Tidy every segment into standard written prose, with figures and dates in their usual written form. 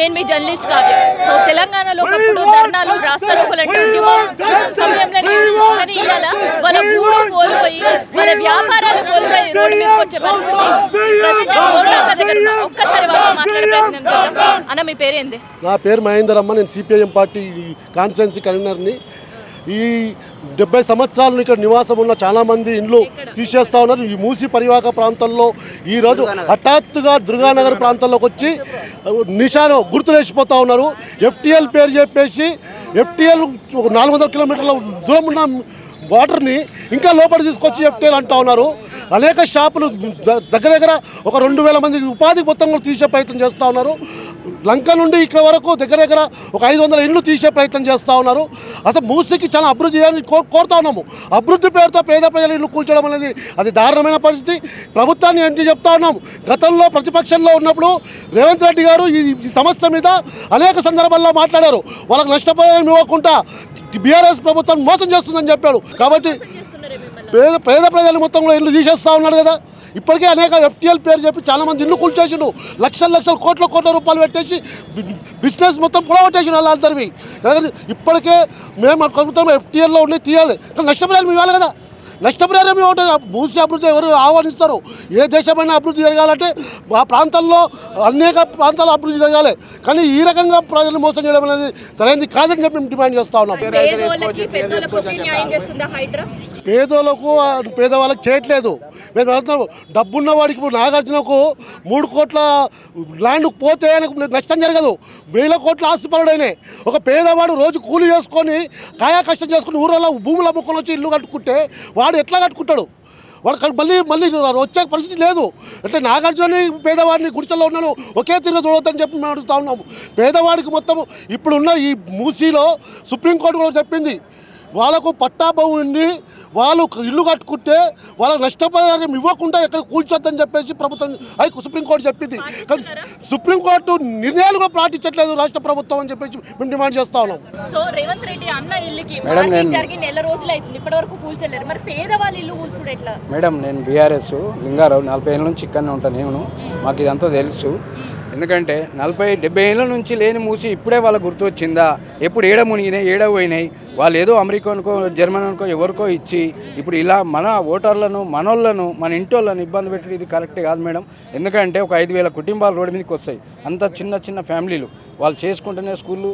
నేను మీ journalist Kavya. So తెలంగాణలో ఒకప్పుడు ధర్నాలు రాస్తారోకులు అంటే ఉద్యమం సమయంలో కానీ ఇవాళ వాళ్ళ గూడు కోల్పోయి వాళ్ళ వ్యాపారాలు కోల్పోయి రోడ్డు మీదకి వచ్చే పరిస్థితి. ఒక్కసారి వాళ్ళతో మాట్లాడే ప్రయత్నం చేద్దాం. అన్న మీ పేరేంది? నా పేరు మహేందర్ అమ్మ. నేను సిపిఐఎం పార్టీ కాన్స్టిట్యుయెన్సీ కన్వీనర్ని. ఈ 70 సంవత్సరాలు ఇక్కడ నివాసం ఉన్న చాలామంది ఇండ్లు తీసేస్తూ ఉన్నారు. ఈ మూసి పరివాహక ప్రాంతంలో ఈరోజు హఠాత్తుగా దుర్గానగర్ ప్రాంతంలోకి వచ్చి నిషాను గుర్తులేసిపోతూ ఉన్నారు. FTL పేరు చెప్పేసి FTL 400 కిలోమీటర్ల దూరం ఉన్న వాటర్ని ఇంకా లోపల తీసుకొచ్చి FTL అంటూ ఉన్నారు. అనేక షాపులు దగ్గర ఒక 2000 మంది ఉపాధి మొత్తం కూడా తీసే ప్రయత్నం చేస్తూ ఉన్నారు. లంక నుండి ఇక్కడ వరకు దగ్గర ఒక 500 ఇండ్లు తీసే ప్రయత్నం చేస్తూ ఉన్నారు. అసలు మూసికి చాలా అభివృద్ధి చేయాలని కోరుతా ఉన్నాము. అభివృద్ధి పేరుతో పేద ప్రజలు ఇల్లు కూల్చడం అనేది అది దారుణమైన పరిస్థితి. ప్రభుత్వాన్ని ఏంటి చెప్తా ఉన్నాము, గతంలో ప్రతిపక్షంలో ఉన్నప్పుడు రేవంత్ రెడ్డి గారు ఈ సమస్య మీద అనేక సందర్భాల్లో మాట్లాడారు. వాళ్ళకు నష్టపరిహారం ఇవ్వకుండా బీఆర్ఎస్ ప్రభుత్వం మోసం చేస్తుందని చెప్పాడు. కాబట్టి పేద ప్రజలు మొత్తం కూడా ఇల్లు తీసేస్తూ ఉన్నాడు కదా. ఇప్పటికే అనేక FTL పేరు చెప్పి చాలామంది ఇల్లు కూల్చేసిండు. లక్షల కోట్ల రూపాయలు పెట్టేసి బిజినెస్ మొత్తం పొడగొట్టేసిండు వాళ్ళందరివి. ఇప్పటికే మేము ప్రభుత్వం FTLలో ఉండి తీయాలి, కానీ నష్టపరిహారం ఇవ్వాలి కదా. నష్టపరిహారం ఇవ్వటం మూసి అభివృద్ధి ఎవరు ఆహ్వానిస్తారు? ఏ దేశమైనా అభివృద్ధి జరగాలంటే ఆ ప్రాంతాల్లో అనేక ప్రాంతాల్లో అభివృద్ధి జరగాలి, కానీ ఈ రకంగా ప్రజలు మోసం చేయడం అనేది సరైనది కాదని చెప్పి మేము డిమాండ్ చేస్తూ ఉన్నాం. పేదవాళ్ళకి చేయట్లేదు. మేము వెళ్తున్నాము. డబ్బున్న వాడికి ఇప్పుడు నాగార్జునకు 3 కోట్ల ల్యాండ్ పోతే ఆయనకు నష్టం జరగదు. 1000 కోట్ల ఆస్తిపరుడైనాయి. ఒక పేదవాడు రోజు కూలి చేసుకొని కాయా కష్టం చేసుకుని ఊళ్ళో భూములు అమ్ముకొని వచ్చి ఇల్లు కట్టుకుంటే వాడు ఎట్లా కట్టుకుంటాడు? వాడు మళ్ళీ వచ్చే పరిస్థితి లేదు. అంటే నాగార్జున పేదవాడిని గుడిసెల్లో ఉన్నాను ఒకే తీరు చూడొద్దని చెప్పి మేము అడుగుతా ఉన్నాము. పేదవాడికి మొత్తం ఇప్పుడున్న ఈ మూసీలో సుప్రీంకోర్టు కూడా చెప్పింది, వాళ్ళకు పట్టాభూమి ఉండి వాళ్ళు ఇల్లు కట్టుకుంటే వాళ్ళకు నష్టపరిహారం ఇవ్వకుండా ఎక్కడ కూల్చొద్దని చెప్పేసి ప్రభుత్వం సుప్రీంకోర్టు చెప్పింది. కానీ సుప్రీంకోర్టు నిర్ణయాలు కూడా పాటించట్లేదు రాష్ట్ర ప్రభుత్వం అని చెప్పేసి మేము డిమాండ్ చేస్తా ఉన్నాం. సో రేవంత్ రెడ్డి అన్న ఇల్లుకి జరిగి నెల రోజులు అవుతుంది, ఇప్పటి వరకు కూల్చలేరు. మరి పేదవాళ్ళు ఇల్లు కూల్చుడు ఎట్లా? మేడం నేను బీఆర్ఎస్ లింగారావు 40 ఏళ్ళ నుంచి ఇక్కడనే ఉంటాను. నేను మాకు ఇదంతా తెలుసు. ఎందుకంటే 40-70 ఏళ్ళ నుంచి లేని మూసి ఇప్పుడే వాళ్ళకు గుర్తు వచ్చిందా? ఎప్పుడు ఏడ మునిగినాయి, ఏడ పోయినాయి. వాళ్ళు ఏదో అమెరికానుకో జర్మన్ అనుకో ఎవరికో ఇచ్చి ఇప్పుడు ఇలా మన ఓటర్లను మనోళ్ళను మన ఇంటోళ్ళను ఇబ్బంది పెట్టడం ఇది కరెక్ట్ కాదు మేడం. ఎందుకంటే ఒక 5000 కుటుంబాలు రోడ్డు మీదకి వస్తాయి. అంత చిన్న ఫ్యామిలీలు వాళ్ళు చేసుకుంటేనే స్కూళ్ళు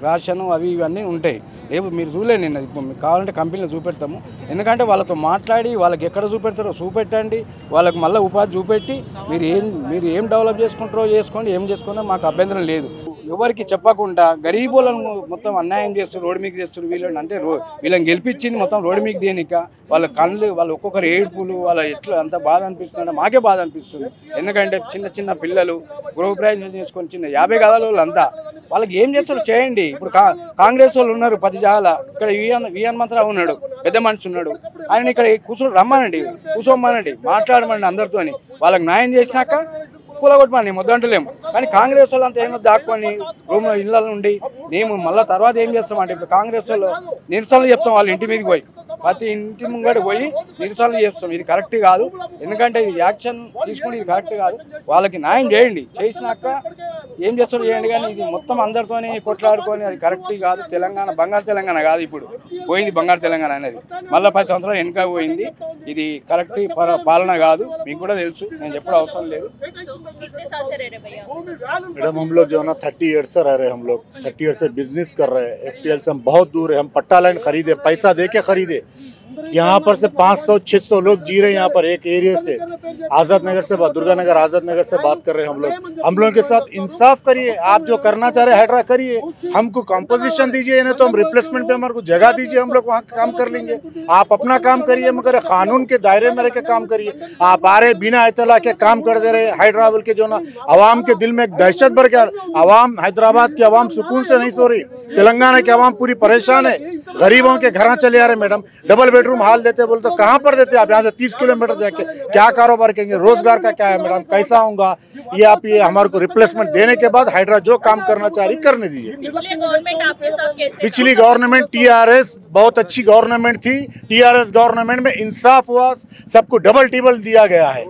రేషను అవి ఇవన్నీ ఉంటాయి. లేవు మీరు చూడలేదు నిన్న. ఇప్పుడు మీకు కావాలంటే కంపెనీలు చూపెడతాము. ఎందుకంటే వాళ్ళతో మాట్లాడి వాళ్ళకి ఎక్కడ చూపెడతారో చూపెట్టండి, వాళ్ళకి మళ్ళీ ఉపాధి చూపెట్టి మీరు ఏం డెవలప్ చేసుకుంటారో చేసుకోండి, ఏం చేసుకుందో మాకు అభ్యంతరం లేదు. ఎవరికి చెప్పకుండా గరీబులను మొత్తం అన్యాయం చేస్తారు, రోడ్డు మీకు చేస్తారు. వీళ్ళని అంటే వీళ్ళని గెలిపించింది మొత్తం రోడ్డు మీకు దేనిక. వాళ్ళ కళ్ళు వాళ్ళు ఒక్కొక్కరు ఏడుపులు వాళ్ళ ఎట్లా అంత బాధ అనిపిస్తుందంటే మాకే బాధ అనిపిస్తుంది. ఎందుకంటే చిన్న పిల్లలు గృహప్రవేశం చేసుకొని 50 గదాల వాళ్ళు అంతా వాళ్ళకి ఏం చేస్తారు చేయండి. ఇప్పుడు కాంగ్రెస్ వాళ్ళు ఉన్నారు 10 జాగాల. ఇక్కడ విఎన్ మంత్రావు ఉన్నాడు, పెద్ద మనిషి ఉన్నాడు. ఆయన ఇక్కడ కూర్చోమనండి, మాట్లాడమండి అందరితోని. వాళ్ళకి న్యాయం చేసినాక కూలగొట్టమని మొద్దంటలేము. కానీ కాంగ్రెస్ వాళ్ళు అంతా ఏమో దాక్కొని రూమ్లో ఇళ్ళ నుండి మేము మళ్ళీ తర్వాత ఏం చేస్తామంటే ఇప్పుడు కాంగ్రెస్ వాళ్ళు నిరసనలు చెప్తాం. వాళ్ళ ఇంటి మీదకి పోయి ప్రతి ఇంటి ముంగడి పోయి నిరసనలు చేస్తాం. ఇది కరెక్ట్ కాదు. ఎందుకంటే ఇది యాక్షన్ తీసుకుని ఇది కరెక్ట్ కాదు. వాళ్ళకి న్యాయం చేయండి, చేసినాక ఏం చేస్తారో చేయండి. కానీ ఇది మొత్తం అందరితోని కొట్లాడుకొని అది కరెక్ట్ కాదు. తెలంగాణ బంగారు తెలంగాణ కాదు, ఇప్పుడు పోయింది బంగారు తెలంగాణ అనేది. మళ్ళీ 10 సంవత్సరాలు వెనక పోయింది. ఇది కరెక్ట్ పాలన కాదు, మీకు కూడా తెలుసు, నేను చెప్పడం అవసరం లేదు. मैडम हम लोग जो है ना 30 ईयर से रह रहे हैं। हम लोग 30 ईयर से बिजनेस कर रहे हैं। FTL से हम बहुत दूर है। हम पट्टा लाइन खरीदे, पैसा दे के खरीदे। यहाँ पर से 500-600 लोग जी रहे हैं यहाँ पर एक एरिया से। आज़ाद नगर से दुर्गा नगर आज़ाद नगर से बात कर रहे हैं हम लोग के साथ इंसाफ करिए। आप जो करना चाह रहे हाइड्रा करिए, हमको कंपोजिशन दीजिए, नहीं तो हम रिप्लेसमेंट पे हमारे को जगह दीजिए, हम लोग वहाँ काम कर लेंगे। आप अपना काम करिए मगर कानून के दायरे में रह के काम करिए। आप आ रहे बिना इतला के काम कर दे रहे हैदराबाद के जो ना अवाम के दिल में एक दहशत भर के। अवाम हैदराबाद की अवाम सुकून से नहीं सो रही, तेलंगाना की अवाम पूरी परेशान है। गरीबों के घर चले आ रहे मैडम, डबल बेडरूम हाल देते बोले तो कहाँ पर देते आप? यहाँ से 30 किलोमीटर जाके क्या कारोबार करेंगे? रोजगार का क्या है मैडम, कैसा होगा ये? आप ये हमारे को रिप्लेसमेंट देने के बाद हाइड्रा जो काम करना चाह रही करने दीजिए। पिछली गवर्नमेंट आपके साथ कैसे? पिछली गवर्नमेंट टीआरएस बहुत अच्छी गवर्नमेंट थी। टीआरएस गवर्नमेंट में इंसाफ हुआ, सबको डबल टिबल दिया गया है,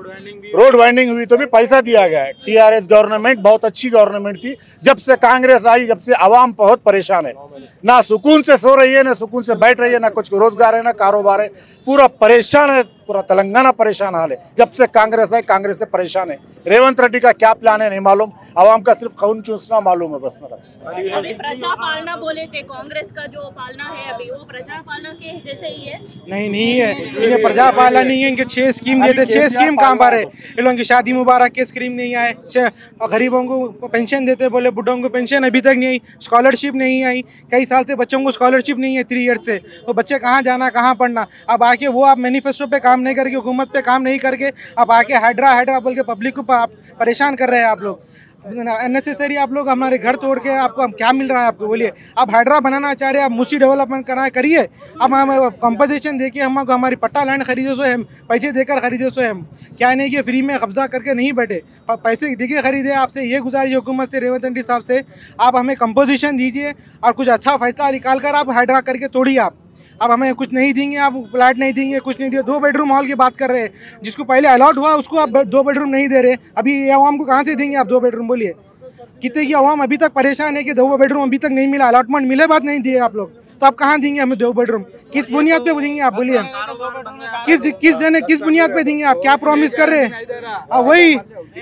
रोड वाइंडिंग हुई तो भी पैसा दिया गया है। टीआरएस गवर्नमेंट बहुत अच्छी गवर्नमेंट थी। जब से कांग्रेस आई, जब से आवाम बहुत परेशान है, ना सुकून से सो रही है, ना सुकून से बैठ रही है, ना कुछ रोजगार है, ना कारोबार है, पूरा परेशान है, पूरा तेलंगाना परेशान हाल है। जब से कांग्रेस है, कांग्रेस से परेशान है। रेवंत रेड्डी का क्या प्लान है नहीं मालूम, आवाम का सिर्फ खून चूसना मालूम है बस मैडम। अभी प्रजा पालना बोले थे, कांग्रेस का जो पालना है अभी वो प्रजा पालना के जैसे ही है? नहीं है, इन्हें प्रजा पालना नहीं है। इनके 6 स्कीम देते, 6 स्कीम कहाँ पर है? इन लोगों की शादी मुबारक के स्कीम नहीं आए, गरीबों को पेंशन देते बोले, बुढ़ों को पेंशन अभी तक नहीं आई, स्कॉलरशिप नहीं आई, कई साल से बच्चों को स्कॉलरशिप नहीं है 3 ईयर्स से। तो बच्चे कहाँ जाना, कहाँ पढ़ना? अब आके वो आप मैनिफेस्टो पे काम नहीं करके, हुकूमत पे काम नहीं करके, अब आके हाइड्रा बोल के पब्लिक को परेशान कर रहे हैं आप लोग। अननेसेसरी आप लोग हमारे घर तोड़ के आपको क्या मिल रहा है? आपको बोलिए, आप हाइड्रा बनाना चाह रहे हैं, आप मूसी डेवलपमेंट कराए करिए, अब हम कंपोजिशन देखिए, हमको हमारी पट्टा लैंड खरीदे सो हम पैसे देकर खरीदे सो हम, क्या नहीं कि फ्री में कब्जा करके नहीं बैठे, पैसे देखिए खरीदे। आपसे ये गुजारिश हुकूमत से, रेवंत रेड्डी साहब से, आप हमें कंपोजिशन दीजिए और कुछ अच्छा फैसला निकाल कर आप हाइड्रा करके तोड़िए। आप अब हमें कुछ नहीं देंगे, आप प्लाट नहीं देंगे, कुछ नहीं दिए। 2 बेडरूम हॉल की बात कर रहे हैं, जिसको पहले अलॉट हुआ उसको आप 2 बेडरूम नहीं दे रहे। अभी ये आवाम को कहाँ से देंगे आप 2 बेडरूम? बोलिए, कितने की आवाम अभी तक परेशान है कि 2 बेडरूम अभी तक नहीं मिला, अलॉटमेंट मिले बात नहीं दिए आप लोग, तो आप कहाँ देंगे हमें 2 बेडरूम? किस बुनियाद पे देंगे आप? बोलिए, किस बुनियाद पे देंगे आप? क्या प्रॉमिस कर रहे हैं?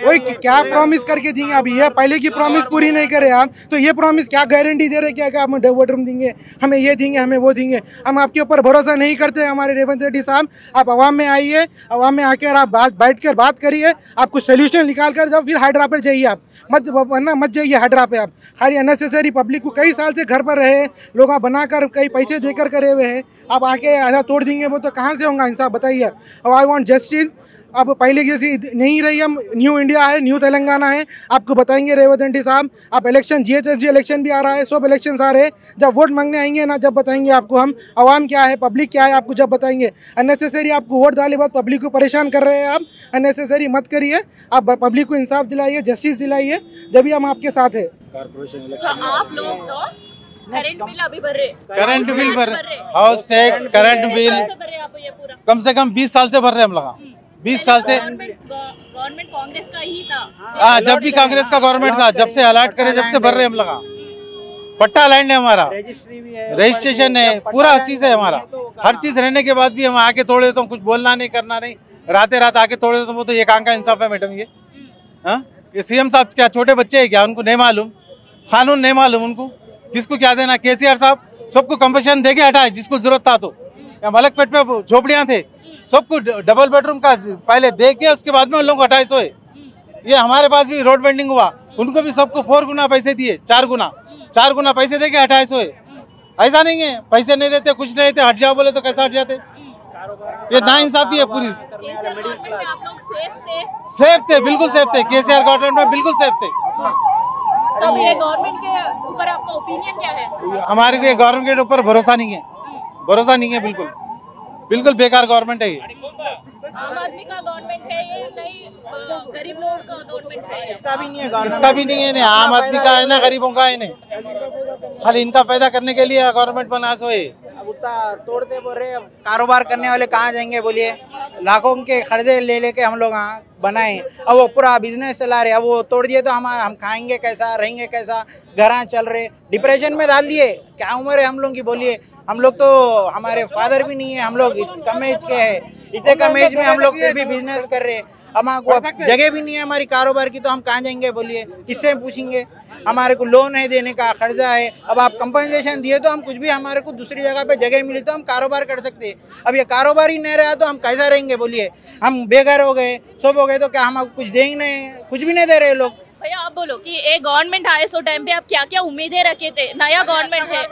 वही क्या प्रॉमिस करके देंगे आप? ये पहले की प्रॉमिस पूरी नहीं करे आप, तो ये प्रॉमिस क्या गारंटी दे रहे? क्या हमें 2 बेडरूम देंगे, हमें ये देंगे, हमें वो देंगे? हम आपके ऊपर भरोसा नहीं करते हमारे रेवंत रेड्डी साहब। आप आवाम में आइए, आवाम में आकर आप बैठ कर बात करिए, आप कुछ सोल्यूशन निकाल कर जब फिर हाइड्रा पर जाइए। आप मत जाइए हाइड्रा पे। आप खाली अननेसेसरी पब्लिक को, कई साल से घर पर रहे लोग बनाकर कई पैसे देकर करे हुए हैं, आप आके ऐसा तोड़ देंगे, वो तो कहाँ से होगा इंसाफ? बताइए। अब आई वांट जस्टिस। अब पहले जैसी नहीं रही, हम न्यू इंडिया है, न्यू तेलंगाना है, आपको बताएंगे रेवंत रेड्डी साहब। आप इलेक्शन, GHSG इलेक्शन भी आ रहा है, सब इलेक्शन आ रहे हैं, जब वोट मांगने आएंगे ना, जब बताएंगे आपको हम आवाम क्या है, पब्लिक क्या है, आपको जब बताएंगे। अननेसेसरी आपको वोट डाले बाद पब्लिक को परेशान कर रहे हैं आप, अननेसेसरी मत करिए। आप पब्लिक को इंसाफ दिलाइए, जस्टिस दिलाइए, जब भी हम आपके साथ है। आप लोग तो करंट बिल अभी भर रहे, करंट बिल भर, हाउस टैक्स, करंट बिल आप ये पूरा कम से कम 20 साल से भर रहे हम लोग। 20 साल से गवर्नमेंट कांग्रेस का ही था। हाँ, जब भी कांग्रेस का गवर्नमेंट था, जब से अलर्ट करे, जब से भर रहे हम लोग। पट्टा लैंड है हमारा, रजिस्ट्रेशन है, पूरा चीज है हमारा। हर चीज रहने के बाद भी हम आके तोड़ देते, कुछ बोलना नहीं, करना नहीं, रात आके तोड़ देते। वो तो ये कहाँ का इंसाफ है मैडम? ये हाँ, ये CM साहब क्या छोटे बच्चे हैं क्या? उनको नहीं मालूम, कानून नहीं मालूम उनको, किसको क्या देना? KCR साहब सबको कंपनसेशन दे के हटाए जिसको जरूरत था। तो या मलकपेट में झोपड़ियाँ थे, सबको डबल बेडरूम का पहले दे के उसके बाद में उन लोगों को 2800 है। ये हमारे पास भी रोड वेंडिंग हुआ, उनको भी सबको 4 गुना पैसे दिए, 4 गुना पैसे दे के 2800 है। ऐसा नहीं है पैसे नहीं देते, कुछ नहीं देते, हट जाओ बोले तो कैसा हट जाते? ये नाइंसाफी है पूरी। सेफ थे, बिल्कुल सेफ थे। KCR गवर्नमेंट में बिल्कुल सेफ थे। तो ये गवर्नमेंट के ऊपर आपका ओपिनियन क्या है? हमारे को गवर्नमेंट के ऊपर भरोसा नहीं है, बिल्कुल बेकार गवर्नमेंट है ये। आम आदमी का गवर्नमेंट है ये, नहीं गरीब लोगों का गवर्नमेंट है? इसका भी नहीं है, आम आदमी का है ना, गरीबों का है नहीं, खाली इनका फायदा करने के लिए गवर्नमेंट बना सो है। तोड़ते बोल रहे, कारोबार करने वाले कहाँ जाएंगे? बोलिए, लाखों के खरीदे ले लेके हम लोग यहाँ बनाए, अब वो पूरा बिजनेस चला रहे, अब वो तोड़ दिए तो हम खाएंगे कैसा, रहेंगे कैसा? घर चल रहे, डिप्रेशन में डाल दिए। क्या उम्र है हम लोग की? बोलिए, हम लोग तो, हमारे फादर भी नहीं है, हम लोग कम एज के हैं, इतने कम एज में हम लोग फिर भी बिजनेस कर रहे। हमको जगह भी नहीं है हमारी कारोबार की, तो हम कहाँ जाएंगे? बोलिए, किससे पूछेंगे? हमारे को लोन है देने का, खर्चा है। अब आप कंपनसेशन दिए तो हम कुछ भी, हमारे को दूसरी जगह पे जगह मिली तो हम कारोबार कर सकते हैं। अब ये कारोबार ही नहीं रहा तो हम कैसा रहेंगे? बोलिए, हम बेघर हो गए, सब हो गए, तो क्या हम कुछ देंगे नहीं? कुछ भी नहीं दे रहे लोग। भैया आप बोलो कि एक गवर्नमेंट आए सो टाइम पे आप क्या क्या उम्मीदें रखे थे? नया गवर्नमेंट है,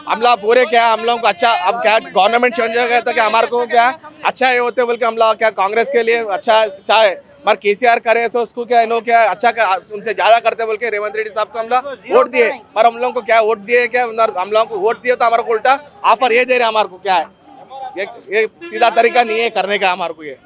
हम लोग पूरे क्या, हम लोग को अच्छा, अब क्या गवर्नमेंट चेंज हो गया तो क्या हमारे को क्या अच्छा ये होते बोल के हम लोग क्या कांग्रेस के लिए अच्छा चाहे मगर केसीआर करे सो उसको क्या इन लोग क्या अच्छा उनसे ज्यादा करते बोल के रेवंत रेड्डी साहब को हम लोग वोट दिए, पर हम लोगों को क्या वोट दिए क्या, हम लोगों को वोट दिए तो हमारे को उल्टा ऑफर ये दे रहे हमारे को क्या है, ये सीधा तरीका नहीं है करने का हमारे को ये।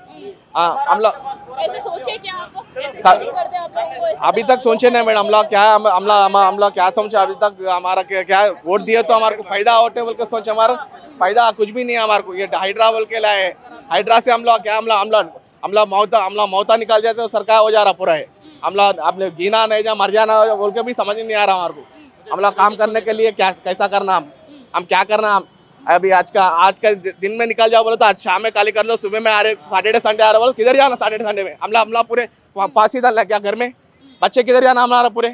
हाँ हम लोग ऐसे सोचे क्या आप कर दे आप लोगों को अभी तक सोचे नहीं मैडम, हम लोग क्या समझे अभी तक, हमारा क्या वोट दिए तो हमारे को फायदा होते बोल के सोचे, हमारा फायदा कुछ भी नहीं है हमारे को। ये हाइड्रा बोल के लाए, हाइड्रा से हम लोग क्या हम लोग मौता निकाल जाते तो सरकार हो जा रहा पूरा है। हम लोग अपने जीना नहीं जा मर जाना बोल के भी समझ नहीं आ रहा हमारे को। हम लोग काम करने के लिए क्या कैसा करना, हम क्या करना, हम अभी आज का दिन में निकल जाओ बोलो तो आज शाम में खाली कर लो, सुबह में आ रहे सैटरडे संडे आ रहे बोलो किधर जाना सैटरडे संडे में, हम लोग पूरे पास ही डाल क्या घर में बच्चे किधर जाना हमारा पूरे।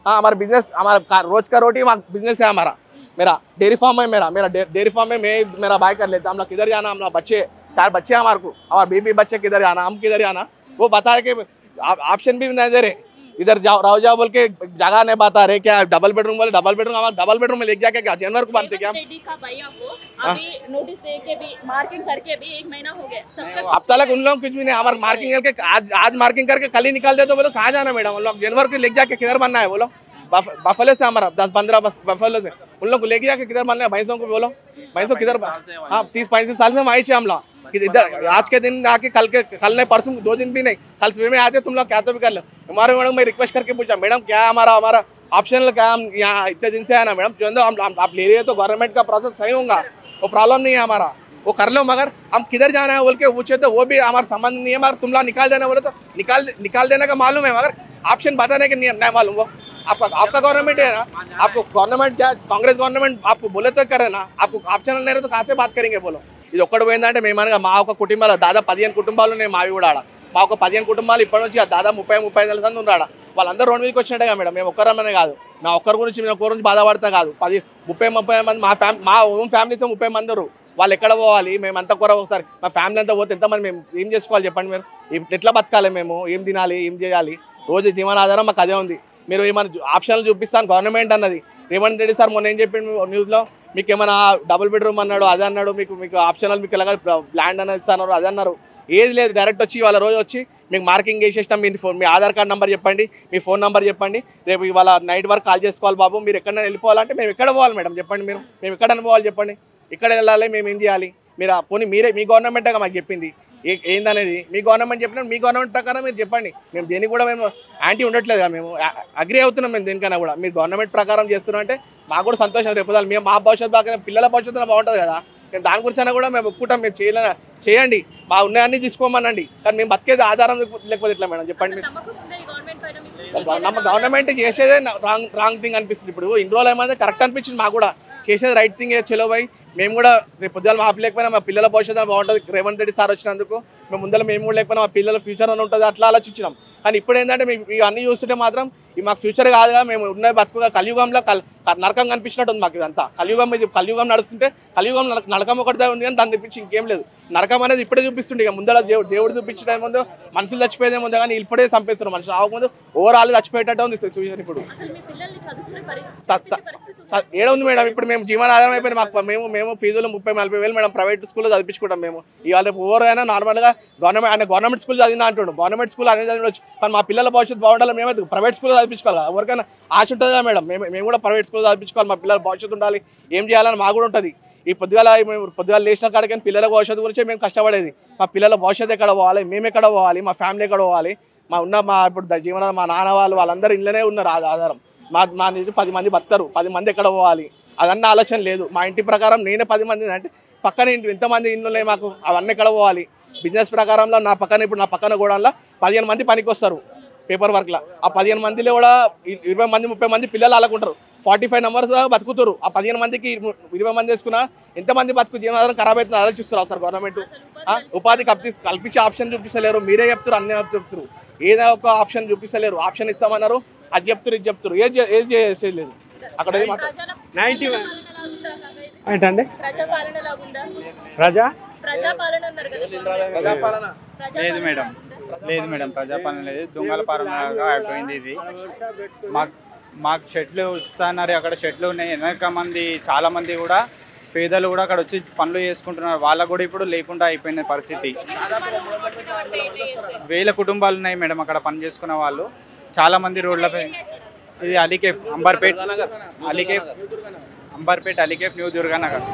हाँ हमारा बिजनेस, हमारा रोज का रोटी बिजनेस है हमारा, मेरा डेयरी फार्म है, मेरा डेयरी फार्म में मैं मेरा भाई कर लेता, हम लोग किधर जाना, हम लोग बच्चे 4 बच्चे हमारे को, हमारे बीबी बच्चे किधर जाना, हम किधर जाना, वो बता रहे कि ऑप्शन भी नहीं दे रहे, इधर रहो जाओ बोल के जगह नहीं बता रहे, क्या डबल बेडरूम बोले डबल बेडरूम, हमारा डबल बेडरूम में ले गया क्या जानवर को बांधते क्या। रेड्डी का भैया को अभी नोटिस दे के भी मार्किंग करके भी 1 महीना हो गया, तब तक अब तक उन लोग कुछ भी नहीं, हमारे मार्किंग करके आज मार्किंग करके कल ही निकाल दे तो बोलो कहाँ जाना मैडम, उन लोग जानवर को ले जाके किधर बनना है बोलो, बफेलो से हमारा 10-15 बफेलो से उन लोग को ले गया कि किधर बनना है, भैंसों को बोलो भैंसों किधर, हाँ 30-35 साल से हम आई हम लोग इधर, आज के दिन आके कल नहीं परसों 2 दिन भी नहीं, कल सुबह में आते तुम लोग क्या तो भी कर लो। हमारे मैडम मैं रिक्वेस्ट करके पूछा मैडम क्या हमारा ऑप्शनल क्या, हम यहाँ इतने दिन से है ना मैडम, जो आप ले रही है तो गवर्नमेंट का प्रोसेस सही होगा, वो प्रॉब्लम नहीं है हमारा, वो कर लो, मगर हम किधर जाना है बोल के पूछे तो वो भी हमारा संबंध नहीं है, मगर तुम लोग निकाल देना बोले तो निकाल देने का मालूम है, मगर ऑप्शन बताने के नहीं मालूम, वो आपका गवर्नमेंट है ना, आपको गवर्नमेंट क्या कांग्रेस गवर्नमेंट आपको बोले तो करे ना, आपको ऑप्शनल नहीं रहे तो कहाँ से बात करेंगे बोलो। ఇది ఒక్కడు పోయిందంటే మేమనగా మా ఒక కుటుంబాలు దాదాపు 15 కుటుంబాలు ఉన్నాయి మావి కూడా ఆడ, మా ఒక 15 కుటుంబాలు ఇప్పటి నుంచి దాదాపు 30-35 మంది ఉన్నాడు, వాళ్ళందరూ రోడ్డు మీదకి వచ్చినట్టుగా మేడం, మేము ఒక్కరమనే కాదు, మా ఒక్కరి గురించి మేము ఒక్కరి గురించి బాధపడతా కాదు, 10-30 మంది మా ఓన్ ఫ్యామిలీస్ 30 మంది వాళ్ళు ఎక్కడ పోవాలి, మేమంతా కూర ఒకసారి మా ఫ్యామిలీ అంతా పోతే ఎంతమంది మేము ఏం చేసుకోవాలి చెప్పండి, మీరు ఎట్లా బతకాలి, మేము ఏం తినాలి ఏం చేయాలి, రోజు జీవనాధారం మాకు అదే ఉంది, మీరు ఏమైనా ఆప్షన్లు చూపిస్తాను గవర్నమెంట్ అన్నది, రేవంత్ రెడ్డి సార్ మొన్న ఏం చెప్పిండు న్యూస్లో, మీకు ఏమైనా డబుల్ బెడ్రూమ్ అన్నాడు అదే అన్నాడు, మీకు ఆప్షనల్ మీకు ఇలాగ ల్యాండ్ అనేది ఇస్తాను అదే అన్నారు, ఏది లేదు డైరెక్ట్ వచ్చి వాళ్ళ రోజు వచ్చి మీకు మార్కింగ్ వేసేసినాం, మీ ఆధార్ కార్డ్ నెంబర్ చెప్పండి, మీ ఫోన్ నెంబర్ చెప్పండి, రేపు ఇవాళ నైట్ వరకు కాల్ చేసుకోవాలి బాబు, మీరు ఎక్కడైనా వెళ్ళిపోవాలంటే మేము ఎక్కడ పోవాలి మేడం చెప్పండి, మేము ఎక్కడైనా పోవాలి చెప్పండి, ఇక్కడ వెళ్ళాలి మేము ఏం చేయాలి, మీరు పోనీ మీ గవర్నమెంట్గా మాకు చెప్పింది ఏందనేది, మీ గవర్నమెంట్ చెప్పినట్టు మీ గవర్నమెంట్ ప్రకారం మీరు చెప్పండి, మేము దేనికి కూడా మేము యాంటీ ఉండట్లేదు, మేము అగ్రీ అవుతున్నాం, మేము దేనికైనా కూడా మీరు గవర్నమెంట్ ప్రకారం చేస్తున్నాం అంటే మాకు కూడా సంతోషం, రేపు మేము మా భవిష్యత్తు బాగా పిల్లల భవిష్యత్తు బాగుంటుంది కదా, మేము దాని గురించి అయినా కూడా మేము ఒప్పుకుంటాం, మేము చేయండి మా ఉన్నాయన్నీ తీసుకోమనండి, కానీ మేము బతికేది ఆధారం లేకపోతే ఎట్లా మేడం చెప్పండి, గవర్నమెంట్ చేసేదే రాంగ్ థింగ్ అనిపిస్తుంది, ఇప్పుడు ఇన్ని రోజులు ఏమైనా కరెక్ట్ అనిపించింది మాకు కూడా, చేసేది రైట్ థింగ్ చలో పోయి మేము కూడా రేపు పొద్దున మా లేకపోయినా మా పిల్లల భవిష్యత్తు బాగుంటుంది, రేవంత్ రెడ్డి సార్ వచ్చినందుకు మేము ముందర మేము కూడా లేకపోయినా మా పిల్లల ఫ్యూచర్ అని ఉంటుంది అట్లా ఆలోచించినాం, కానీ ఇప్పుడు ఏంటంటే మేము ఇవన్నీ చూస్తుంటే మాత్రం ఇది మాకు ఫ్యూచర్ కాదుగా, మేము ఉన్న బతుకుగా కలియుగంలో నరకం కనిపించినట్టు ఉంది మాకు, ఇదంతా కలియుగం నడుస్తుంటే కలియుగం నరకం ఒకటిదే ఉంది కానీ దాన్ని తెప్పించి ఇంకేం లేదు, నరకం అనేది ఇప్పుడే చూపిస్తుండే, ఇక ముందర దేవుడు చూపించడం ముందు మనుషులు చచ్చిపోయేదే ముందు కానీ ఇప్పుడే చంపేస్తున్నారు, మనుషులు ఆగముందు ఓవరాల్ చచ్చిపోయేటట్టు ఉంది సిచ్యువేషన్ ఇప్పుడు ఏడుంది మేడం, ఇప్పుడు మేము జీవనాధారం అయిపోయింది మాకు, మేము ఫీజులు 30-40 వేలు మేడం ప్రైవేట్ స్కూల్లో చదివించుకుంటాం, మేము ఇవాళ ఓవరైనా నార్మల్గా గవర్నమెంట్ స్కూల్ చదివినా అంటాడు, గవర్నమెంట్ స్కూల్ అనేది చదివచ్చు, కానీ మా పిల్లల భవిష్యత్తు బాగుండాలి, మేమే ప్రైవేట్ స్కూల్లో చదివించుకోవాలి, ఎవరికైనా ఆశ ఉంటుంది కదా మేడం, మేము కూడా ప్రైవేట్ స్కూల్లో చదివించుకోవాలి, మా పిల్లల భవిష్యత్తు ఉండాలి, ఏం చేయాలని మాకు కూడా ఉంటుంది, ఈ పొద్దుగాల లేచిన కాడికి పిల్లల భవిష్యత్తు గురించి మేము కష్టపడేది, మా పిల్లల భవిష్యత్తు ఎక్కడ పోవాలి, మేము ఎక్కడ పోవాలి, మా ఫ్యామిలీ ఎక్కడ పోవాలి, మా ఇప్పుడు మా నాన్న వాళ్ళందరూ ఇళ్ళనే ఉన్నారు ఆధారం, మా నుంచి 10 మంది బతారు, 10 మంది ఎక్కడ పోవాలి అదన్న ఆలోచన లేదు, మా ఇంటి ప్రకారం నేనే 10 మంది అంటే పక్కన ఎంతమంది ఇళ్ళు ఉన్నాయి మాకు అవన్నీ ఎక్కడ పోవాలి, బిజినెస్ ప్రకారంలో నా పక్కన గోడౌన్లో 15 మంది పనికి వస్తారు పేపర్ వర్క్లో, ఆ 15 మందిలో కూడా 20 మంది 30 మంది పిల్లలు అలాకుంటారు, 45 నెంబర్స్ బతుకుతారు, ఆ 15 మందికి 20 మంది వేసుకున్నా ఎంతమంది బతుకు జీవనాధారం ఖరాబ్ అవుతుంది ఆలోచిస్తారు సార్ గవర్నమెంట్, ఉపాధి కల్పించే ఆప్షన్ చూపిస్తలేరు, మీరే చెప్తారు అన్నీ చెప్తారు, ఏదో ఒక ఆప్షన్ చూపిస్తలేరు, ఆప్షన్ ఇస్తామన్నారు అది చెప్తారు ఇది చెప్తారు, ఏది చేయలేదు అక్కడ ఏంటండి లేదు మేడం ప్రజాపాలన లేదు, దొంగల పాలనగా అయిపోయింది ఇది, మాకు షెడ్లు ఇస్తున్నారు, అక్కడ షెడ్లు ఉన్నాయి, చాలా మంది కూడా పేదలు కూడా అక్కడ వచ్చి పనులు చేసుకుంటున్నారు. వాళ్ళకు కూడా ఇప్పుడు లేకుండా అయిపోయిన పరిస్థితి. వేల కుటుంబాలు ఉన్నాయి మేడం అక్కడ పని చేసుకున్న వాళ్ళు. చాలామంది రోడ్లపై. ఇది అలీకేఫ్ అంబర్పేట్, అలీకేఫ్ న్యూ దుర్గా నగర్.